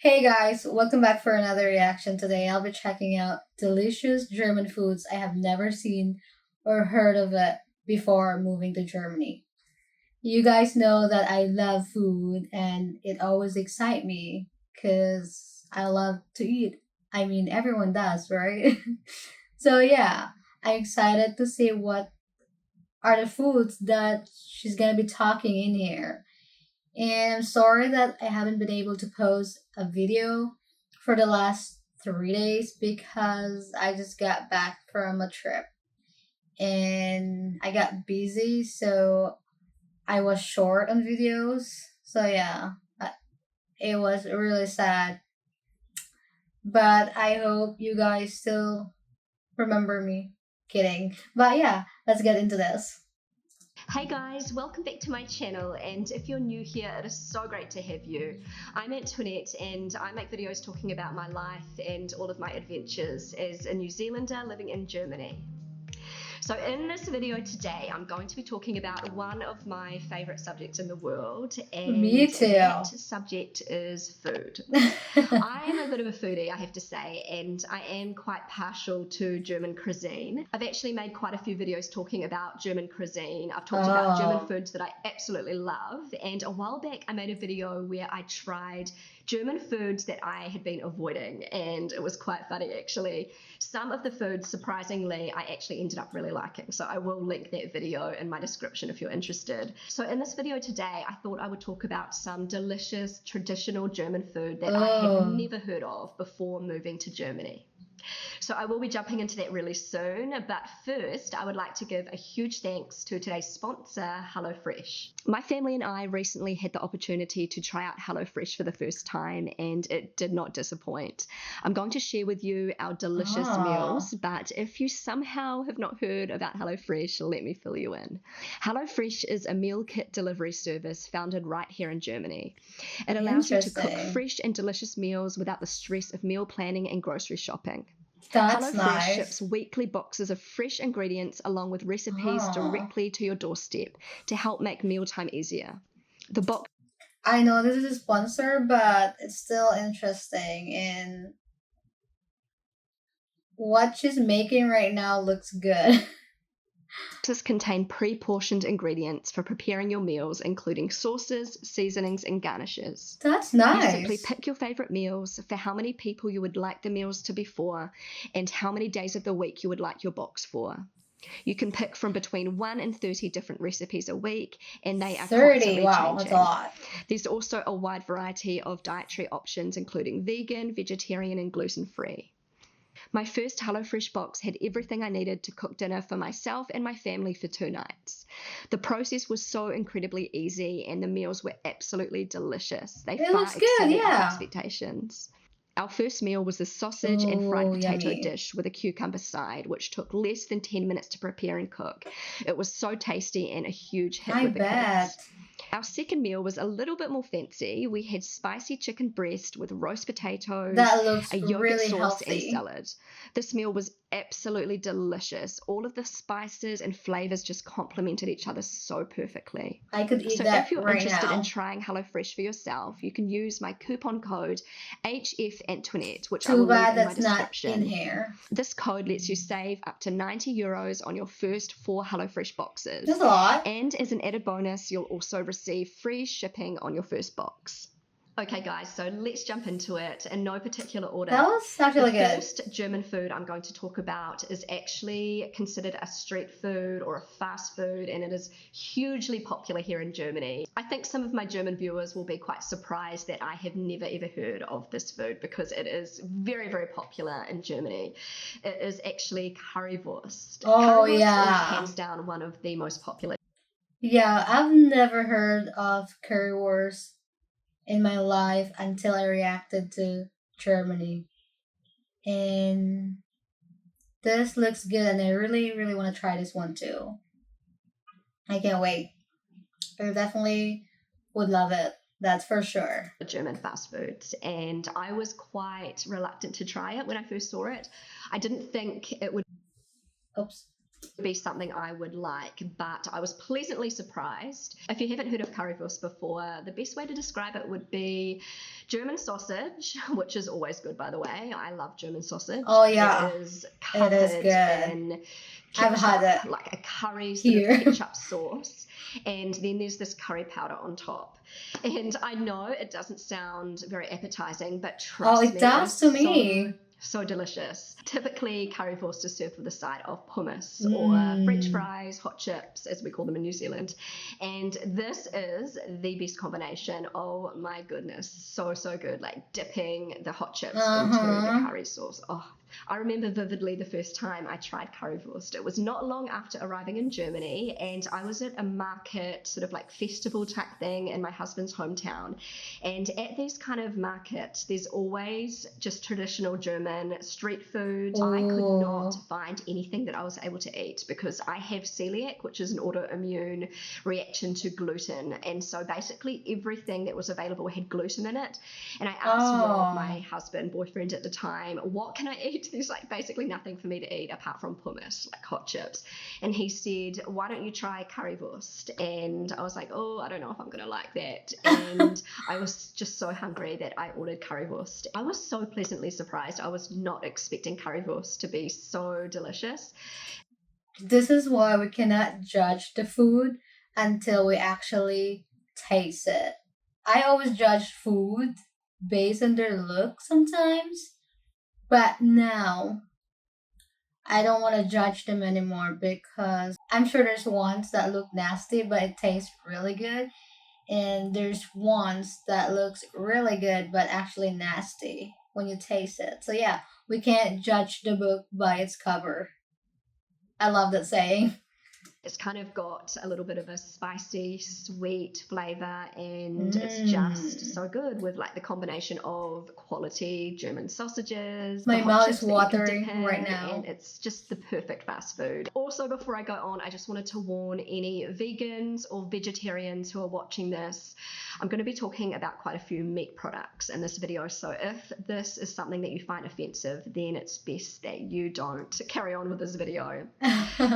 Hey guys, welcome back for another reaction. Today I'll be checking out delicious German foods I have never seen or heard of it before moving to Germany. You guys know that I love food and it always excites me because I love to eat. I mean, everyone does, right? So yeah, I'm excited to see what are the foods that she's gonna be talking in here. And I'm sorry that I haven't been able to post a video for the last 3 days because I just got back from a trip and I got busy, so I was short on videos. So yeah, it was really sad. But I hope you guys still remember me. Kidding. But yeah, let's get into this. Hey guys, welcome back to my channel, and if you're new here, it is so great to have you. I'm Antoinette and I make videos talking about my life and all of my adventures as a New Zealander living in Germany. So in this video today, I'm going to be talking about one of my favourite subjects in the world, and Me too. that subject is food. I am a bit of a foodie, I have to say, and I am quite partial to German cuisine. I've actually made quite a few videos talking about German cuisine. I've talked about German foods that I absolutely love, and a while back I made a video where I tried German foods that I had been avoiding, and it was quite funny actually. Some of the foods, surprisingly, I actually ended up really liking, so I will link that video in my description if you're interested. So in this video today, I thought I would talk about some delicious traditional German food that I had never heard of before moving to Germany. So I will be jumping into that really soon, but first I would like to give a huge thanks to today's sponsor, HelloFresh. My family and I recently had the opportunity to try out HelloFresh for the first time, and it did not disappoint. I'm going to share with you our delicious meals, but if you somehow have not heard about HelloFresh, let me fill you in. HelloFresh is a meal kit delivery service founded right here in Germany. It allows you to cook fresh and delicious meals without the stress of meal planning and grocery shopping. That's HelloFresh nice. ships weekly boxes of fresh ingredients along with recipes directly to your doorstep to help make mealtime easier. The box I know this is a sponsor, but it's still interesting. And what she's making right now looks good. boxes contain pre-portioned ingredients for preparing your meals, including sauces, seasonings, and garnishes. That's You nice. simply pick your favorite meals for how many people you would like the meals to be for and how many days of the week you would like your box for. You can pick from between 1 and 30 different recipes a week, and they are 30, constantly wow, that's a changing. lot. There's also a wide variety of dietary options, including vegan, vegetarian, and gluten-free. My first HelloFresh box had everything I needed to cook dinner for myself and my family for 2 nights. The process was so incredibly easy, and the meals were absolutely delicious. They It far looks good, exceeded my yeah. expectations. Our first meal was a sausage and fried Ooh, potato yummy. dish with a cucumber side, which took less than 10 minutes to prepare and cook. It was so tasty and a huge hit I with the bet. kids. Our second meal was a little bit more fancy. We had spicy chicken breast with roast potatoes, That looks a yogurt really sauce, and healthy. salad. This meal was absolutely delicious. All of the spices and flavors just complemented each other so perfectly. I could eat So that if you're right interested in now. trying HelloFresh for yourself, you can use my coupon code HFAntoinette, which I Too will leave bad in my that's not in description. here. This code lets you save up to €90 on your first 4 HelloFresh boxes. That's a lot. And as an added bonus, you'll also receive free shipping on your first box. Okay guys, so let's jump into it in no particular order. That was actually The good. first German food I'm going to talk about is actually considered a street food or a fast food, and it is hugely popular here in Germany. I think some of my German viewers will be quite surprised that I have never ever heard of this food because it is very, very popular in Germany. It is actually Currywurst. Oh, Currywurst yeah. is hands down one of the most popular. Yeah, I've never heard of Currywurst in my life until I reacted to Germany. And this looks good, and I really, really want to try this one too. I can't wait. I definitely would love it. That's for sure. German fast foods, and I was quite reluctant to try it when I first saw it. I didn't think it would. Oops. Be something I would like, but I was pleasantly surprised. If you haven't heard of currywurst before, the best way to describe it would be German sausage, which is always good, by the way. I love German sausage. Oh yeah, It is it is covered good. in I've had ketchup, it like a curry sort of here. ketchup sauce, and then there's this curry powder on top. And I know it doesn't sound very appetizing, but Oh, trust it me, it does is to me. so delicious. Typically, currywurst is served with a side of hummus or French Mm. fries, hot chips, as we call them in New Zealand. And this is the best combination. Oh my goodness, so good. Like dipping the hot chips into the curry sauce. Oh, I remember vividly the first time I tried currywurst. It was not long after arriving in Germany, and I was at a market, sort of like festival type thing in my husband's hometown. And at these kind of markets, there's always just traditional German street food. I could not find anything that I was able to eat because I have celiac, which is an autoimmune reaction to gluten. And so basically everything that was available had gluten in it. And I asked Rob, my husband, boyfriend at the time, what can I eat? There's like basically nothing for me to eat apart from hummus, like hot chips. And he said, why don't you try currywurst? And I was like, oh, I don't know if I'm going to like that. And I was just so hungry that I ordered currywurst. I was so pleasantly surprised. I was not expecting currywurst to be so delicious. This is why we cannot judge the food until we actually taste it. I always judge food based on their look sometimes, but now I don't want to judge them anymore because I'm sure there's ones that look nasty but it tastes really good, and there's ones that looks really good but actually nasty when you taste it. So yeah, we can't judge the book by its cover. I love that saying. It's kind of got a little bit of a spicy, sweet flavor, and it's just so good with like the combination of quality German sausages. My the hot mouth chips is that you can dip watering in, right now. and it's just the perfect fast food. Also, before I go on, I just wanted to warn any vegans or vegetarians who are watching this. I'm going to be talking about quite a few meat products in this video, so if this is something that you find offensive, then it's best that you don't carry on with this video.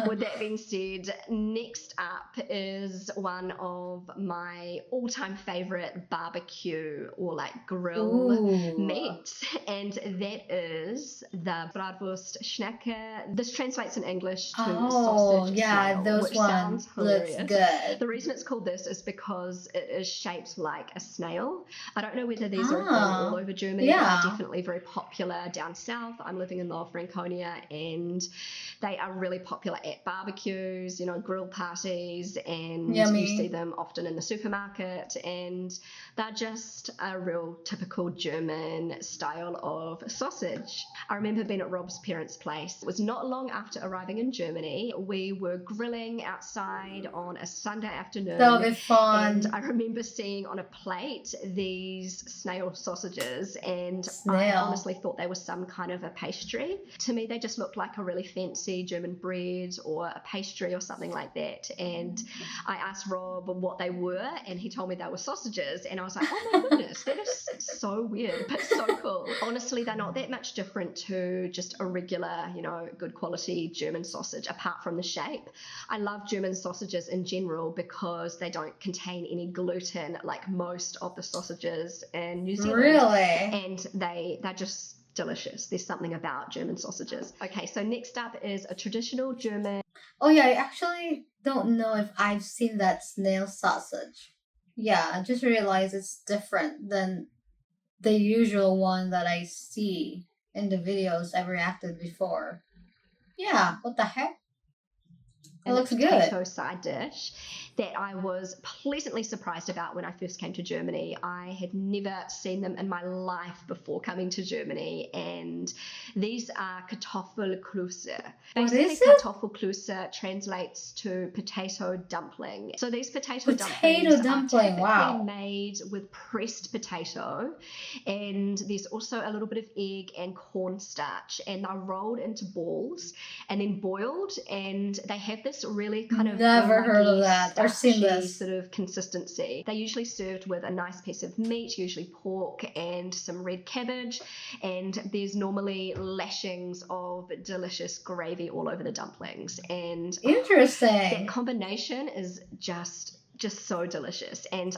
With that being said, next up is one of my all-time favorite barbecue or like grill meats, and that is the Bratwurst Schnecke. This translates in English to sausage snail, those which ones sounds looks hilarious. good. The reason it's called this is because it is shaped like a snail. I don't know whether these are a thing all over Germany, but they're definitely very popular down south. I'm living in Lower Franconia, and they are really popular at barbecues, you know, grill parties, and Yummy. you see them often in the supermarket, and they're just a real typical German style of sausage. I remember being at Rob's parents' place. It was not long after arriving in Germany. We were grilling outside on a Sunday afternoon. That'll be fun. And I remember seeing on a plate these snail sausages, and Snail. I honestly thought they were some kind of a pastry. To me, they just looked like a really fancy German bread or a pastry or something like that. And I asked Rob what they were, and he told me they were sausages. And I was like, oh my goodness, that is so weird, but so cool. Honestly, they're not that much different to just a regular, you know, good quality German sausage, apart from the shape. I love German sausages in general because they don't contain any gluten like most of the sausages in New Zealand. Really? And they're just delicious. There's something about German sausages. Okay, so next up is a traditional German. Oh yeah, I actually don't know if I've seen that snail sausage. Yeah, I just realized it's different than the usual one that I see in the videos I've reacted before. Yeah, what the heck? It looks good. Potato side dish that I was pleasantly surprised about when I first came to Germany. I had never seen them in my life before coming to Germany, and these are Kartoffelklöße. Basically, Kartoffelklöße translates to potato dumpling. So these potato dumplings are typically made with pressed potato, and there's also a little bit of egg and cornstarch, and they're rolled into balls and then boiled, and they have this really kind of never heard of that. Are never seen this. sort of consistency. They're usually served with a nice piece of meat, usually pork and some red cabbage, and there's normally lashings of delicious gravy all over the dumplings. And Interesting. that combination is just so delicious. And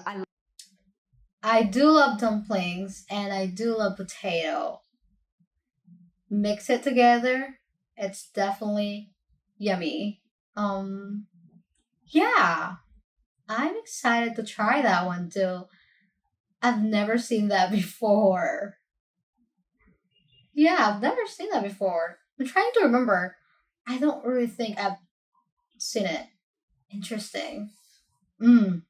I do love dumplings and I do love potato. Mix it together, it's definitely yummy. Yeah, I'm excited to try that one too. I've never seen that before. Yeah, I've never seen that before. I'm trying to remember. I don't really think I've seen it. Interesting. I'm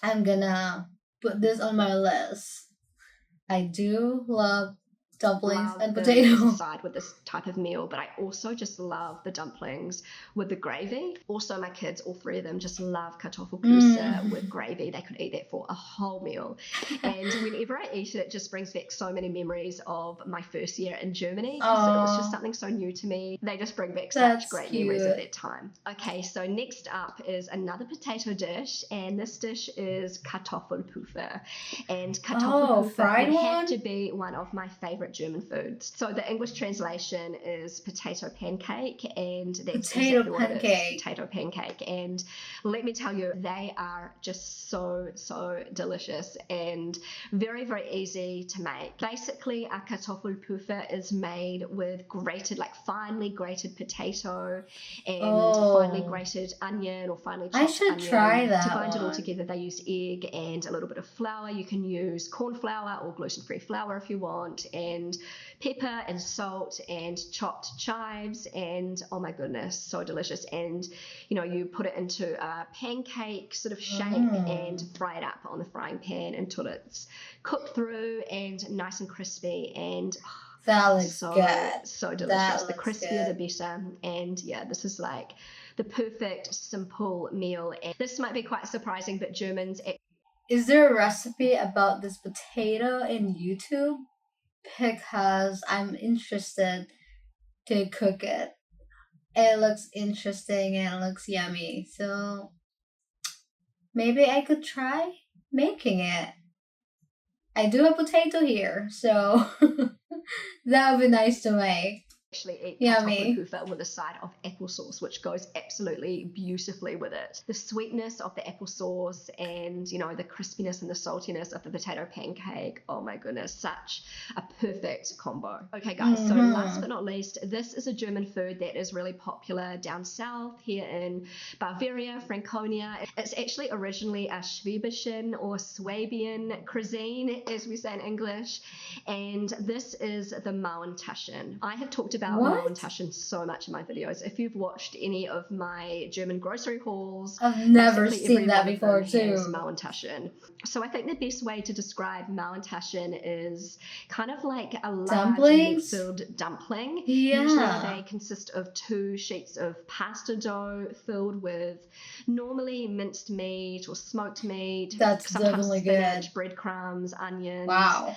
gonna put this on my list. I do love dumplings and potato. side with this type of meal, but I also just love the dumplings with the gravy. Also, my kids, all three of them, just love kartoffelkusse with gravy. They could eat that for a whole meal. And whenever I eat it, it just brings back so many memories of my first year in Germany, because it was just something so new to me. They just bring back such great memories of that time. Okay, so next up is another potato dish, and this dish is Kartoffelpuffer. And Kartoffelpuffer would have to be one of my favorite German foods. So the English translation is potato pancake, and that's exactly what it is, potato pancake. And let me tell you, they are just so delicious and very easy to make. Basically, a Kartoffelpuffer is made with finely grated potato and finely grated onion or finely chopped onion. I should try that. To bind it all together, they use egg and a little bit of flour. You can use corn flour or gluten-free flour if you want, and pepper and salt and chopped chives, and oh my goodness, so delicious. And you put it into a pancake sort of shape and fry it up on the frying pan until it's cooked through and nice and crispy, and that looks good. So delicious. The crispier the better. And yeah, this is like the perfect simple meal. And this might be quite surprising, but Germans... Is there a recipe about this potato in YouTube? Because I'm interested to cook it. It looks interesting and it looks yummy. So maybe I could try making it. I do have potato here, so that would be nice to make. Actually eat Kartoffelpuffer with a side of applesauce, which goes absolutely beautifully with it. The sweetness of the applesauce and the crispiness and the saltiness of the potato pancake, oh my goodness, such a perfect combo. Okay guys, so last but not least, this is a German food that is really popular down south here in Bavaria, Franconia. It's actually originally a Schwäbischen or Swabian cuisine, as we say in English, and this is the Maultaschen. I have talked about Maultaschen so much in my videos. If you've watched any of my German grocery hauls, I've never seen that before too. Maultaschen. So I think the best way to describe Maultaschen is kind of like a large meat-filled dumpling. Yeah. Usually they consist of 2 sheets of pasta dough filled with normally minced meat or smoked meat. That's sometimes definitely spinach, good. breadcrumbs, onions. Wow.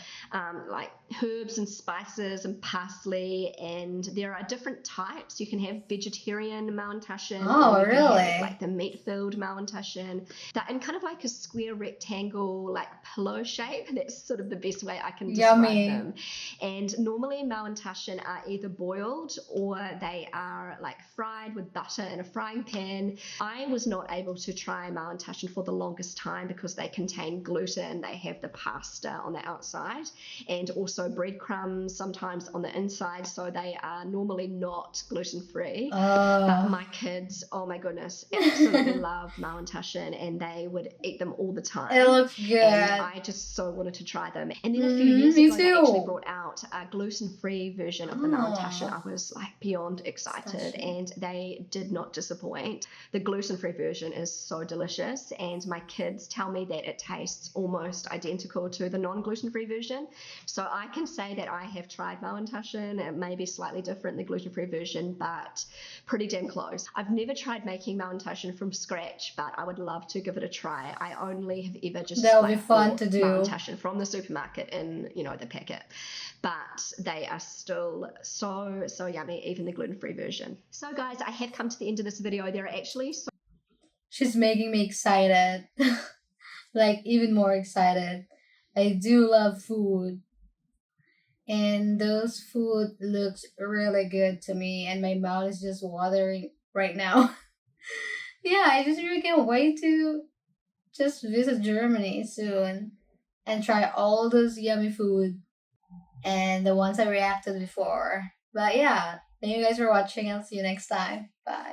Like herbs and spices and parsley, and there are different types. You can have vegetarian Maultaschen. Oh, really? Have, like the meat-filled Maultaschen. They're in kind of like a square rectangle, like pillow shape. That's sort of the best way I can describe them. And normally Maultaschen are either boiled or they are like fried with butter in a frying pan. I was not able to try Maultaschen for the longest time because they contain gluten. They have the pasta on the outside and also breadcrumbs sometimes on the inside, so they are normally not gluten-free. But my kids, oh my goodness, absolutely love Maultaschen, and they would eat them all the time. It looks good. And I just so wanted to try them. And then a few years ago, they actually brought out a gluten-free version of the Maultaschen. I was like beyond excited, and they did not disappoint. The gluten-free version is so delicious, and my kids tell me that it tastes almost identical to the non-gluten-free version. So I can say that I have tried Maultaschen. It may be slightly different, the gluten-free version, but pretty damn close. I've never tried making Maultaschen from scratch, but I would love to give it a try. I only have ever just that would be fun to do. Maultaschen from the supermarket in the packet, but they are still so yummy, even the gluten-free version. So guys, I have come to the end of this video. There are actually She's making me excited. Like, even more excited. I do love food, and those food looks really good to me, and my mouth is just watering right now. Yeah, I just really can't wait to just visit Germany soon and try all those yummy food and the ones I reacted before. But yeah, thank you guys for watching. I'll see you next time. Bye.